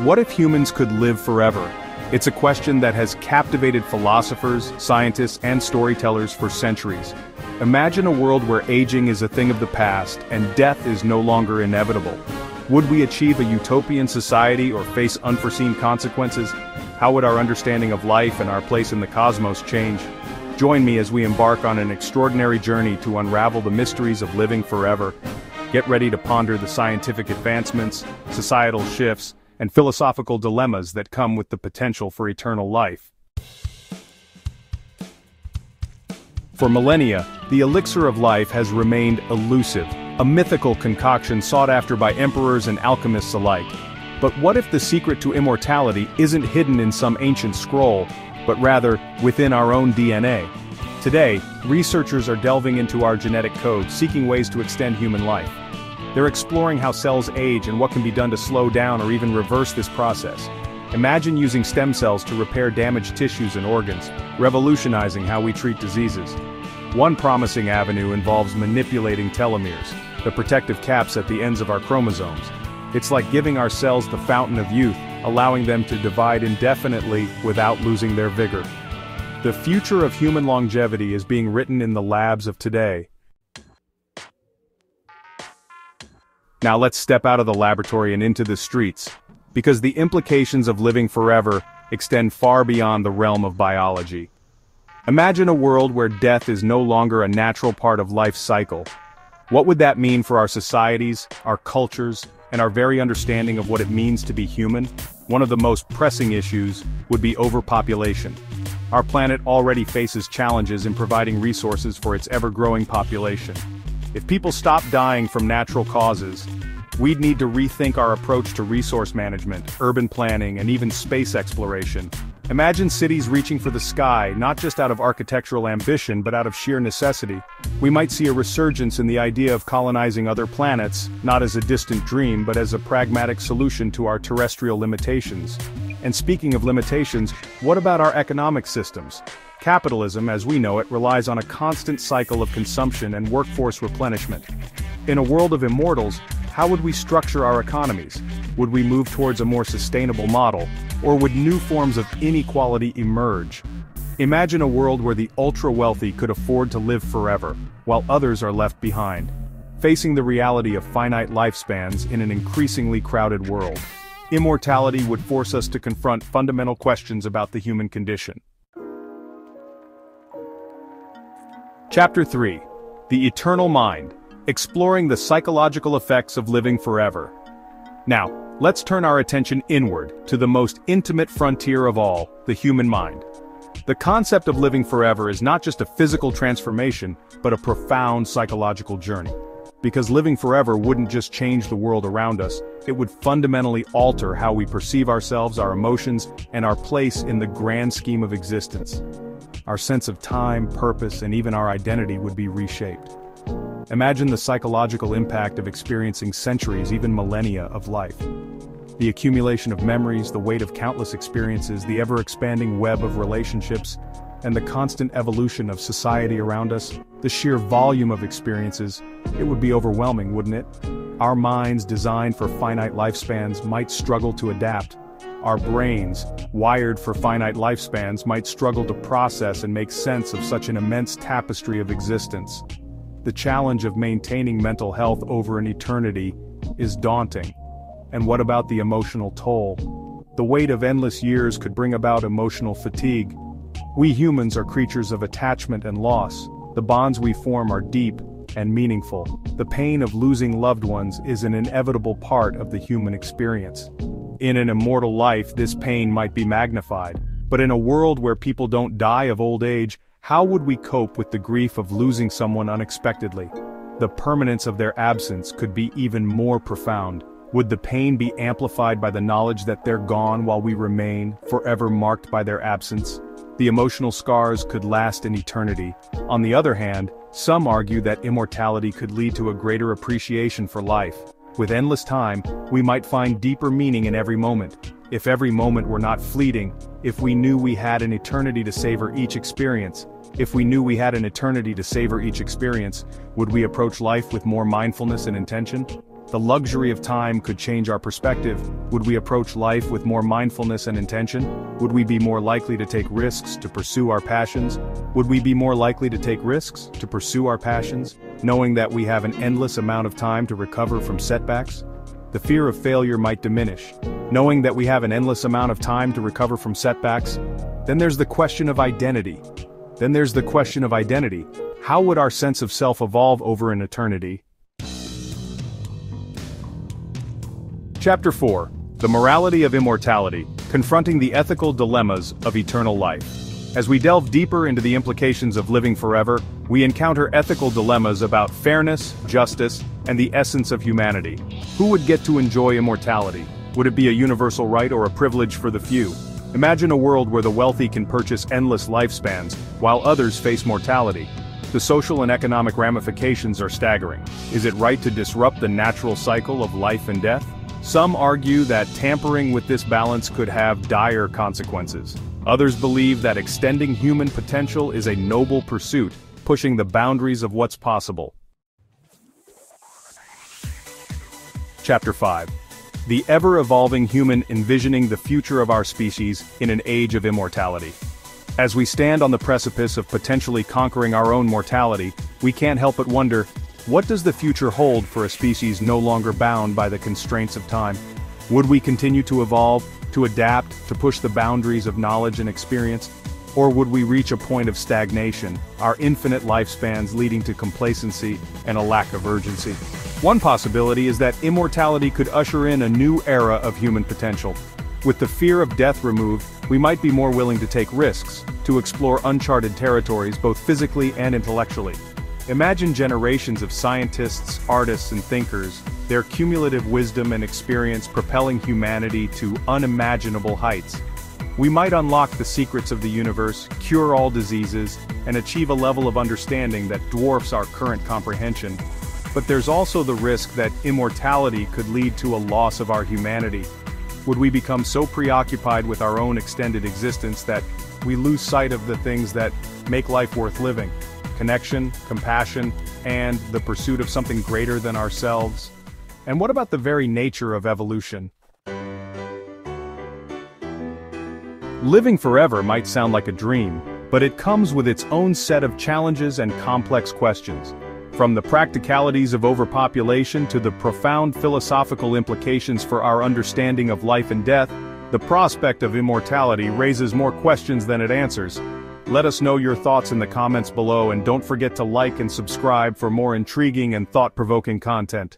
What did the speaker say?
What if humans could live forever? It's a question that has captivated philosophers, scientists, and storytellers for centuries. Imagine a world where aging is a thing of the past and death is no longer inevitable. Would we achieve a utopian society or face unforeseen consequences? How would our understanding of life and our place in the cosmos change? Join me as we embark on an extraordinary journey to unravel the mysteries of living forever. Get ready to ponder the scientific advancements, societal shifts, and philosophical dilemmas that come with the potential for eternal life. For millennia, the elixir of life has remained elusive, a mythical concoction sought after by emperors and alchemists alike. But what if the secret to immortality isn't hidden in some ancient scroll, but rather within our own DNA? Today, researchers are delving into our genetic code, seeking ways to extend human life. They're exploring how cells age and what can be done to slow down or even reverse this process. Imagine using stem cells to repair damaged tissues and organs, revolutionizing how we treat diseases. One promising avenue involves manipulating telomeres, the protective caps at the ends of our chromosomes. It's like giving our cells the fountain of youth, allowing them to divide indefinitely without losing their vigor. The future of human longevity is being written in the labs of today. Now let's step out of the laboratory and into the streets, because the implications of living forever extend far beyond the realm of biology. Imagine a world where death is no longer a natural part of life's cycle. What would that mean for our societies, our cultures, and our very understanding of what it means to be human? One of the most pressing issues would be overpopulation. Our planet already faces challenges in providing resources for its ever-growing population. If people stop dying from natural causes, we'd need to rethink our approach to resource management, urban planning, and even space exploration. Imagine cities reaching for the sky, not just out of architectural ambition but out of sheer necessity. We might see a resurgence in the idea of colonizing other planets, not as a distant dream but as a pragmatic solution to our terrestrial limitations. And speaking of limitations, what about our economic systems? Capitalism, as we know it, relies on a constant cycle of consumption and workforce replenishment. In a world of immortals, how would we structure our economies? Would we move towards a more sustainable model, or would new forms of inequality emerge? Imagine a world where the ultra-wealthy could afford to live forever, while others are left behind, facing the reality of finite lifespans in an increasingly crowded world. Immortality would force us to confront fundamental questions about the human condition. Chapter 3. The Eternal Mind. Exploring the psychological effects of living forever. Now, let's turn our attention inward, to the most intimate frontier of all, the human mind. The concept of living forever is not just a physical transformation, but a profound psychological journey. Because living forever wouldn't just change the world around us, it would fundamentally alter how we perceive ourselves, our emotions, and our place in the grand scheme of existence. Our sense of time, purpose, and even our identity would be reshaped. Imagine the psychological impact of experiencing centuries, even millennia, of life. The accumulation of memories, the weight of countless experiences, the ever-expanding web of relationships, and the constant evolution of society around us, the sheer volume of experiences, it would be overwhelming, wouldn't it? Our minds, designed for finite lifespans, might struggle to adapt. Our brains, wired for finite lifespans, might struggle to process and make sense of such an immense tapestry of existence. The challenge of maintaining mental health over an eternity is daunting. And what about the emotional toll? The weight of endless years could bring about emotional fatigue. We humans are creatures of attachment and loss. The bonds we form are deep and meaningful. The pain of losing loved ones is an inevitable part of the human experience. In an immortal life, this pain might be magnified, but in a world where people don't die of old age, how would we cope with the grief of losing someone unexpectedly? The permanence of their absence could be even more profound. Would the pain be amplified by the knowledge that they're gone while we remain, forever marked by their absence? The emotional scars could last an eternity. On the other hand, some argue that immortality could lead to a greater appreciation for life. With endless time, we might find deeper meaning in every moment. If every moment were not fleeting, if we knew we had an eternity to savor each experience, would we approach life with more mindfulness and intention? The luxury of time could change our perspective. Would we approach life with more mindfulness and intention? Would we be more likely to take risks to pursue our passions? Would we be more likely to take risks to pursue our passions, knowing that we have an endless amount of time to recover from setbacks? The fear of failure might diminish, knowing that we have an endless amount of time to recover from setbacks. Then there's the question of identity. How would our sense of self evolve over an eternity? Chapter 4. The Morality of Immortality, Confronting the Ethical Dilemmas of Eternal Life. As we delve deeper into the implications of living forever, we encounter ethical dilemmas about fairness, justice, and the essence of humanity. Who would get to enjoy immortality? Would it be a universal right or a privilege for the few? Imagine a world where the wealthy can purchase endless lifespans, while others face mortality. The social and economic ramifications are staggering. Is it right to disrupt the natural cycle of life and death? Some argue that tampering with this balance could have dire consequences. Others believe that extending human potential is a noble pursuit, pushing the boundaries of what's possible. Chapter 5. The ever-evolving human envisioning the future of our species in an age of immortality. As we stand on the precipice of potentially conquering our own mortality, we can't help but wonder, what does the future hold for a species no longer bound by the constraints of time? Would we continue to evolve, to adapt, to push the boundaries of knowledge and experience? Or would we reach a point of stagnation, our infinite lifespans leading to complacency and a lack of urgency? One possibility is that immortality could usher in a new era of human potential. With the fear of death removed, we might be more willing to take risks, to explore uncharted territories both physically and intellectually. Imagine generations of scientists, artists, and thinkers, their cumulative wisdom and experience propelling humanity to unimaginable heights. We might unlock the secrets of the universe, cure all diseases, and achieve a level of understanding that dwarfs our current comprehension. But there's also the risk that immortality could lead to a loss of our humanity. Would we become so preoccupied with our own extended existence that we lose sight of the things that make life worth living? Connection, compassion, and the pursuit of something greater than ourselves? And what about the very nature of evolution? Living forever might sound like a dream, but it comes with its own set of challenges and complex questions. From the practicalities of overpopulation to the profound philosophical implications for our understanding of life and death, the prospect of immortality raises more questions than it answers. Let us know your thoughts in the comments below, and don't forget to like and subscribe for more intriguing and thought-provoking content.